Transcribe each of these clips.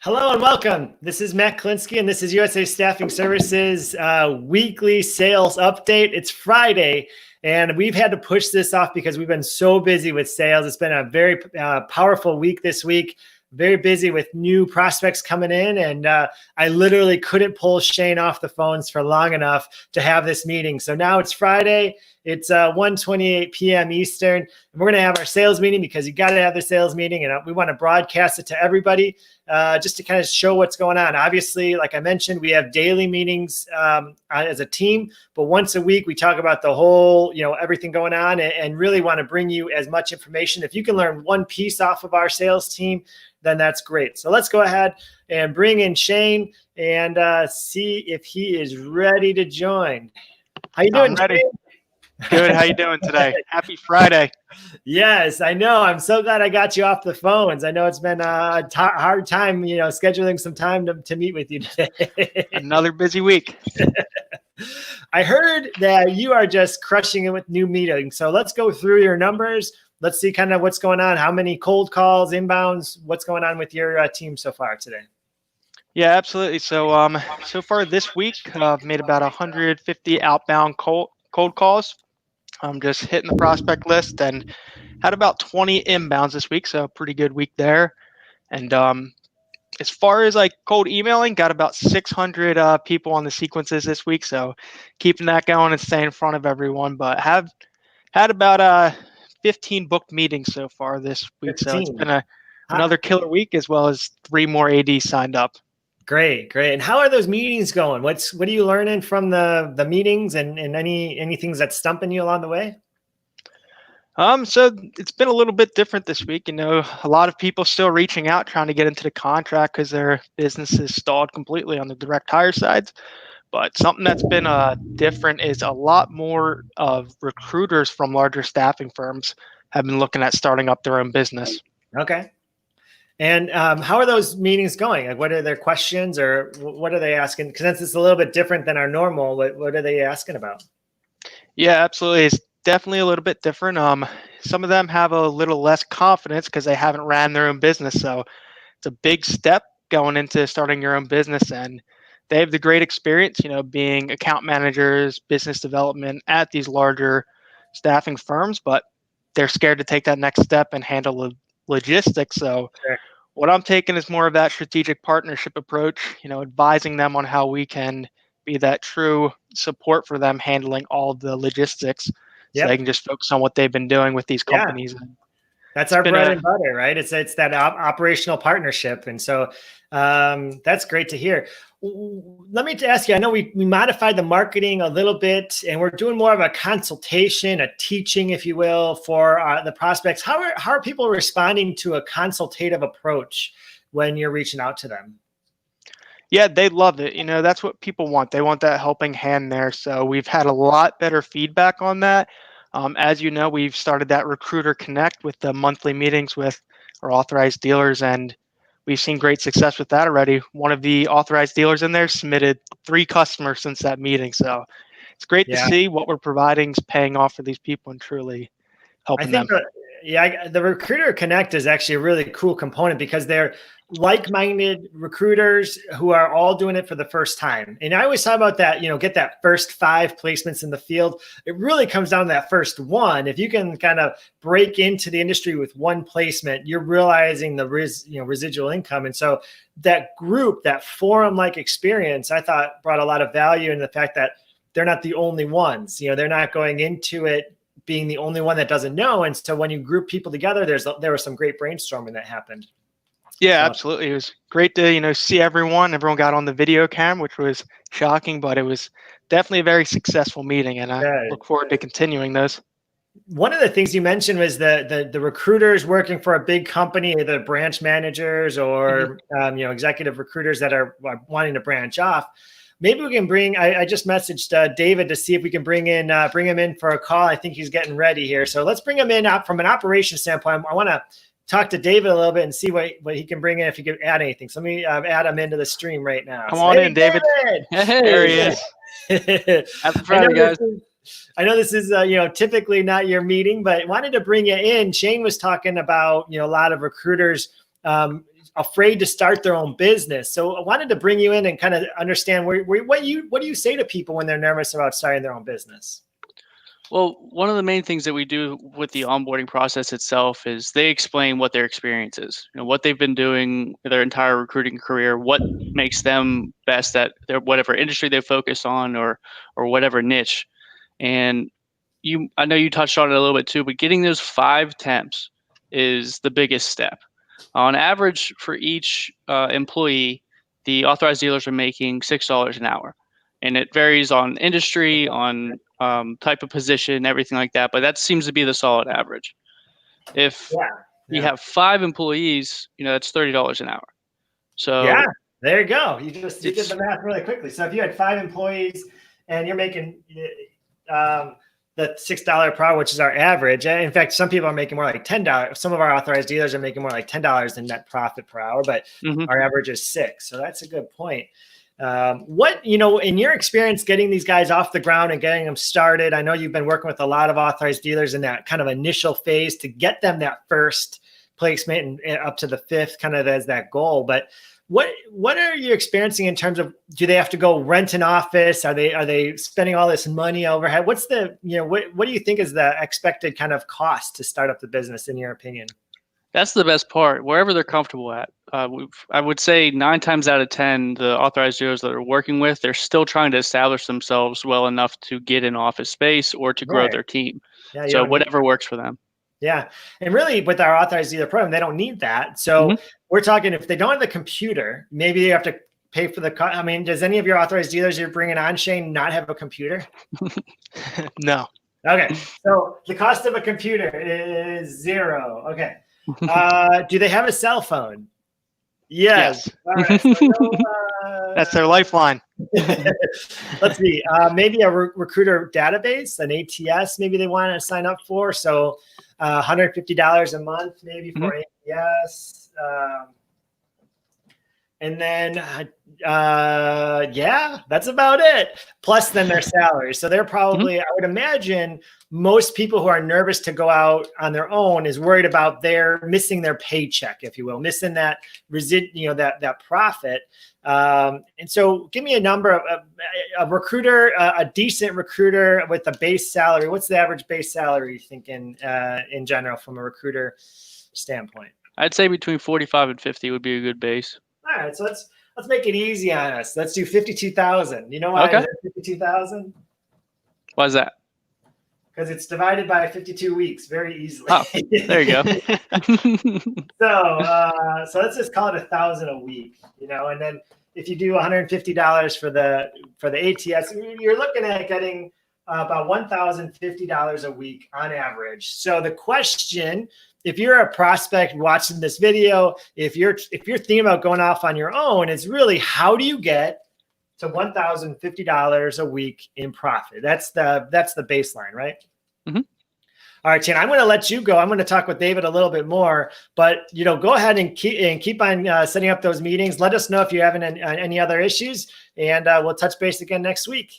Hello and welcome. This is Matt Klinsky, and this is USA Staffing Services weekly sales update. It's Friday, and we've had to push this off because we've been so busy with sales. It's been a very powerful week this week. Very busy with new prospects coming in, and I literally couldn't pull Shane off the phones for long enough to have this meeting. So now it's Friday. It's 1:28 p.m. Eastern, and we're going to have our sales meeting because you got to have the sales meeting, and we want to broadcast it to everybody just to kind of show what's going on. Obviously, like I mentioned, we have daily meetings as a team, but once a week we talk about the whole, everything going on, and really want to bring you as much information. If you can learn one piece off of our sales team, then that's great. So let's go ahead and bring in Shane and see if he is ready to join. How you doing, ready. Shane? Good. How you doing today? Happy Friday. Yes, I know. I'm so glad I got you off the phones. I know it's been a hard time, scheduling some time to meet with you today. Another busy week. I heard that you are just crushing it with new meetings. So let's go through your numbers. Let's see kind of what's going on. How many cold calls, inbounds, what's going on with your team so far today? Yeah, absolutely. So so far this week, I've made about 150 outbound cold calls. I'm just hitting the prospect list and had about 20 inbounds this week. So pretty good week there. And as far as like cold emailing, got about 600 people on the sequences this week. So keeping that going and staying in front of everyone, but have had about 15 booked meetings so far this week. 15. So it's been another killer week, as well as 3 more ADs signed up. Great. And how are those meetings going? What are you learning from the meetings, and any things that's stumping you along the way? So it's been a little bit different this week. A lot of people still reaching out, trying to get into the contract because their business is stalled completely on the direct hire sides. But something that's been different is a lot more of recruiters from larger staffing firms have been looking at starting up their own business. Okay. And how are those meetings going? Like, what are their questions, or what are they asking? Because it's a little bit different than our normal. What are they asking about? Yeah, absolutely. It's definitely a little bit different. Some of them have a little less confidence because they haven't ran their own business. So it's a big step going into starting your own business, and they have the great experience, being account managers, business development at these larger staffing firms, but they're scared to take that next step and handle logistics. So Sure. What I'm taking is more of that strategic partnership approach, advising them on how we can be that true support for them handling all the logistics. So they can just focus on what they've been doing with these companies. Yeah. That's our bread and butter, right? It's that operational partnership. And so that's great to hear. Let me ask you, I know we modified the marketing a little bit, and we're doing more of a consultation, a teaching, if you will, for the prospects. How are people responding to a consultative approach when you're reaching out to them? Yeah, they love it. That's what people want. They want that helping hand there. So we've had a lot better feedback on that. As you know, we've started that Recruiter Connect with the monthly meetings with our authorized dealers, and we've seen great success with that already. One of the authorized dealers in there submitted 3 customers since that meeting. So it's great to see what we're providing is paying off for these people and truly helping them. The Recruiter Connect is actually a really cool component because they're like-minded recruiters who are all doing it for the first time. And I always talk about that, get that first 5 placements in the field. It really comes down to that first one. If you can kind of break into the industry with one placement, you're realizing the residual income. And so that group, that forum-like experience, I thought brought a lot of value in the fact that they're not the only ones. They're not going into it being the only one that doesn't know. And so when you group people together, there was some great brainstorming that happened. Yeah, absolutely. It was great to, see everyone. Everyone got on the video cam, which was shocking, but it was definitely a very successful meeting, and I look forward to continuing those. One of the things you mentioned was the recruiters working for a big company, the branch managers or executive recruiters that are wanting to branch off. Maybe we can bring. I just messaged David to see if we can bring him in for a call. I think he's getting ready here, so let's bring him in from an operations standpoint. I want to talk to David a little bit and see what he can bring in if he can add anything. So let me add him into the stream right now. Come on in, David. Hey. There he is. Happy Friday, guys. I know this is typically not your meeting, but wanted to bring you in. Shane was talking about a lot of recruiters afraid to start their own business. So I wanted to bring you in and kind of understand what do you say to people when they're nervous about starting their own business? Well, one of the main things that we do with the onboarding process itself is they explain what their experience is, what they've been doing their entire recruiting career, what makes them best at their whatever industry they focus on or whatever niche. And I know you touched on it a little bit too, but getting those 5 temps is the biggest step. On average, for each employee, the authorized dealers are making $6 an hour. And it varies on industry, on type of position, everything like that. But that seems to be the solid average. If you have 5 employees, that's $30 an hour. So yeah, there you go. You did the math really quickly. So if you had 5 employees and you're making the $6 per hour, which is our average. In fact, some people are making more like $10. Some of our authorized dealers are making more like $10 in net profit per hour, but our average is $6. So that's a good point. What, in your experience getting these guys off the ground and getting them started, I know you've been working with a lot of authorized dealers in that kind of initial phase to get them that first placement and up to the 5th kind of as that goal. But what are you experiencing in terms of, do they have to go rent an office? Are they spending all this money overhead? What's the, what do you think is the expected kind of cost to start up the business in your opinion? That's the best part, wherever they're comfortable at. I would say 9 times out of 10, the authorized dealers that are working with, they're still trying to establish themselves well enough to get an office space or to grow their team. Yeah, so whatever works for them. Yeah. And really with our authorized dealer program, they don't need that. So we're talking, if they don't have the computer, maybe they have to pay for the, I mean, does any of your authorized dealers you're bringing on, Shane, not have a computer? No. Okay. So the cost of a computer is $0. Okay. Do they have a cell phone? Yes. All right. So that's their lifeline. Let's see. Maybe a recruiter database, an ATS, maybe they want to sign up for. So $150 a month, maybe for ATS. And then, that's about it. Plus then their salary. So they're probably, I would imagine most people who are nervous to go out on their own is worried about missing their paycheck, if you will, missing that that profit. And so give me a number of a recruiter, a decent recruiter with a base salary. What's the average base salary you think in general from a recruiter standpoint? I'd say between 45 and 50 would be a good base. All right, so let's make it easy on us. Let's do 52,000. You know why I did 52,000? Why is that? Because it's divided by 52 weeks very easily. Oh, there you go. So let's just call it 1,000 a week. And then if you do $150 for the ATS, you're looking at getting about $1,050 a week on average. So the question, if you're a prospect watching this video, if you're thinking about going off on your own, is really how do you get to $1,050 a week in profit? That's the baseline, right? All right, Shane, I'm going to let you go. I'm going to talk with David a little bit more, but go ahead and keep on setting up those meetings. Let us know if you're having any other issues, and we'll touch base again next week.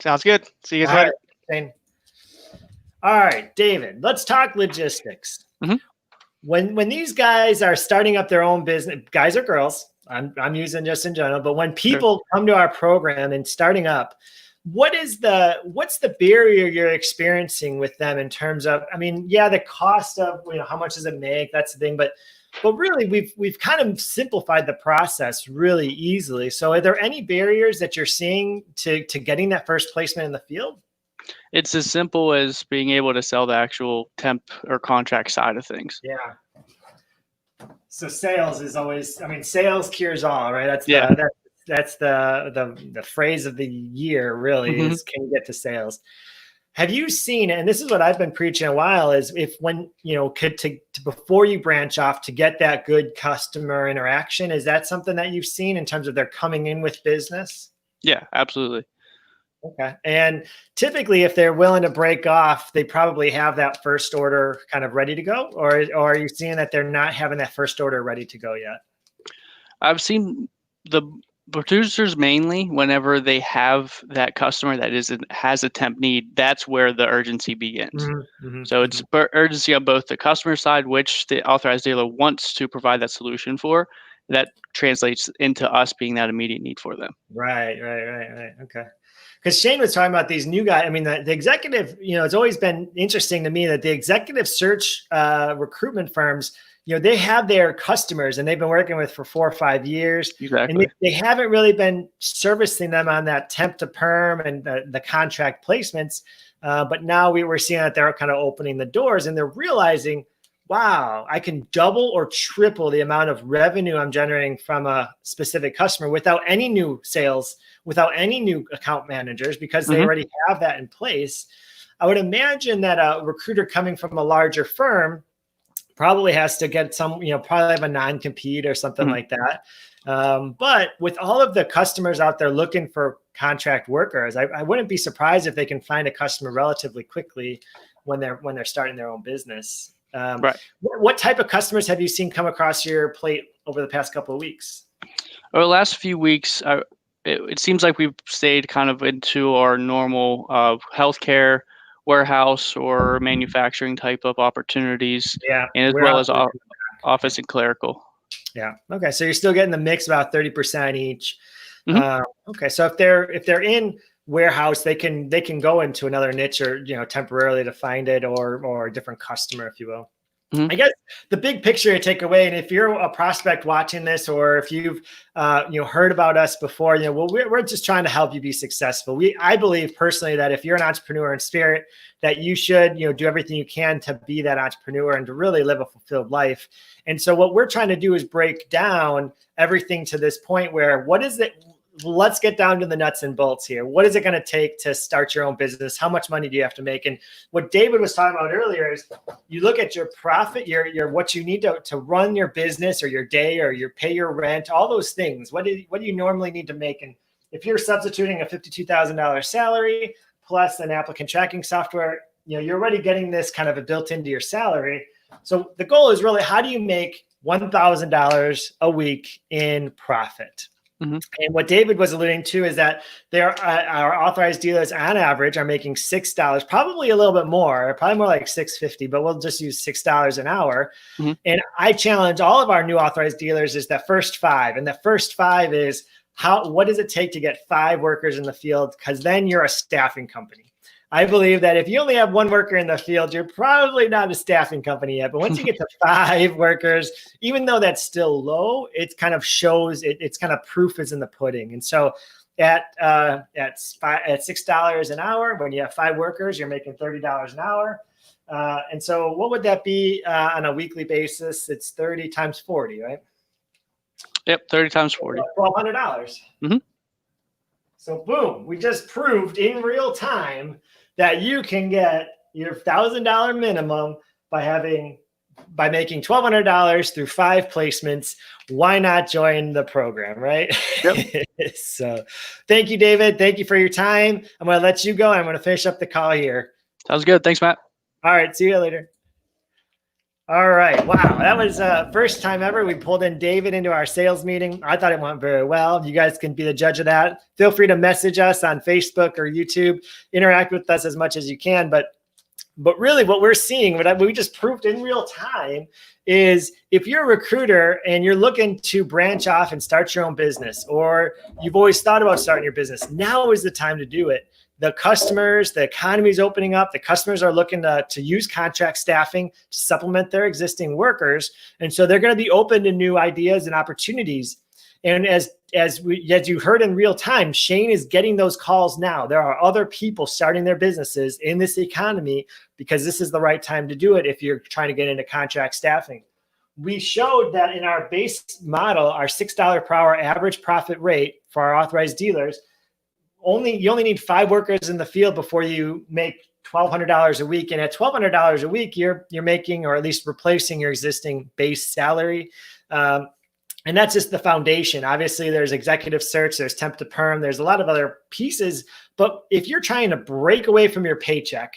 Sounds good. See you guys later. Shane. All right, David, let's talk logistics. When these guys are starting up their own business, guys or girls, I'm using just in general, but when people come to our program and starting up, what's the barrier you're experiencing with them in terms of, the cost of, how much does it make? That's the thing, but really we've kind of simplified the process really easily. So are there any barriers that you're seeing to getting that first placement in the field? It's as simple as being able to sell the actual temp or contract side of things. Yeah. So sales is always, sales cures all, right? That's the phrase of the year, really, is can you get to sales? Have you seen, and this is what I've been preaching a while, is before you branch off to get that good customer interaction, is that something that you've seen in terms of they're coming in with business? Yeah, absolutely. Okay. And typically if they're willing to break off, they probably have that first order kind of ready to go, or are you seeing that they're not having that first order ready to go yet? I've seen the producers mainly, whenever they have that customer that has a temp need, that's where the urgency begins. So it's urgency on both the customer side, which the authorized dealer wants to provide that solution for. That translates into us being that immediate need for them. Right. Okay. Because Shane was talking about these new guys. I mean, the executive, it's always been interesting to me that the executive search recruitment firms, they have their customers and they've been working with for 4 or 5 years. Exactly. And they haven't really been servicing them on that temp to perm and the contract placements. But now we're seeing that they're kind of opening the doors and they're realizing, wow, I can double or triple the amount of revenue I'm generating from a specific customer without any new sales, without any new account managers, because they already have that in place. I would imagine that a recruiter coming from a larger firm probably has to get some, probably have a non-compete or something like that. But with all of the customers out there looking for contract workers, I wouldn't be surprised if they can find a customer relatively quickly when they're starting their own business. Right. What type of customers have you seen come across your plate over the past couple of weeks? Over the last few weeks, it seems like we've stayed kind of into our normal healthcare, warehouse, or manufacturing type of opportunities, and as well as office and clerical. Yeah. Okay. So you're still getting the mix about 30% each. Okay. So if they're in warehouse, they can go into another niche or temporarily to find it or a different customer, if you will. I guess the big picture to take away, and if you're a prospect watching this, or if you've heard about us before, we're just trying to help you be successful. I believe personally that if you're an entrepreneur in spirit, that you should do everything you can to be that entrepreneur and to really live a fulfilled life. And so what we're trying to do is break down everything to this point where what is it? Let's get down to the nuts and bolts here. What is it going to take to start your own business? How much money do you have to make? And what David was talking about earlier is you look at your profit, your what you need to run your business or your day or your pay your rent, all those things. What do you normally need to make? And if you're substituting a $52,000 salary plus an applicant tracking software, you're already getting this kind of built into your salary. So the goal is really, how do you make $1,000 a week in profit? And what David was alluding to is that our authorized dealers on average are making $6, probably a little bit more, probably more like $6.50, but we'll just use $6 an hour. And I challenge all of our new authorized dealers is the first 5. And the first 5 is what does it take to get 5 workers in the field? Because then you're a staffing company. I believe that if you only have 1 worker in the field, you're probably not a staffing company yet. But once you get to 5 workers, even though that's still low, it kind of shows it's kind of proof is in the pudding. And so at $6 an hour, when you have 5 workers, you're making $30 an hour. And so what would that be on a weekly basis? It's 30 times 40, right? Yep, 30 times 40. $1,200. So boom, we just proved in real time that you can get your $1,000 minimum by making $1,200 through 5 placements. Why not join the program, right? Yep. So thank you, David. Thank you for your time. I'm going to let you go. I'm going to finish up the call here. Sounds good. Thanks, Matt. All right. See you later. All right. Wow. That was first time ever we pulled in David into our sales meeting. I thought it went very well. You guys can be the judge of that. Feel free to message us on Facebook or YouTube. Interact with us as much as you can. But really what we're seeing, what we just proved in real time, is if you're a recruiter and you're looking to branch off and start your own business, or you've always thought about starting your business, now is the time to do it. The customers, the economy is opening up. The customers are looking to use contract staffing to supplement their existing workers. And so they're going to be open to new ideas and opportunities. And as you heard in real time, Shane is getting those calls now. There are other people starting their businesses in this economy because this is the right time to do it if you're trying to get into contract staffing. We showed that in our base model, our $6 per hour average profit rate for our authorized dealers, you only need 5 workers in the field before you make $1,200 a week. And at $1,200 a week, you're making, or at least replacing, your existing base salary. And that's just the foundation. Obviously, there's executive search, there's temp to perm, there's a lot of other pieces. But if you're trying to break away from your paycheck,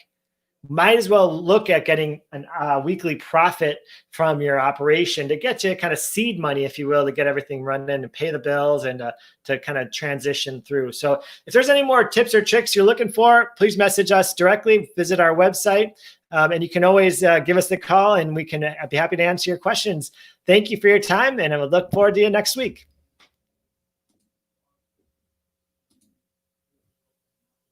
might as well look at getting a weekly profit from your operation to get you kind of seed money, if you will, to get everything running and pay the bills and to kind of transition through. So if there's any more tips or tricks you're looking for, please message us directly, visit our website, and you can always give us the call and we can be happy to answer your questions. Thank you for your time, and I would look forward to you next week.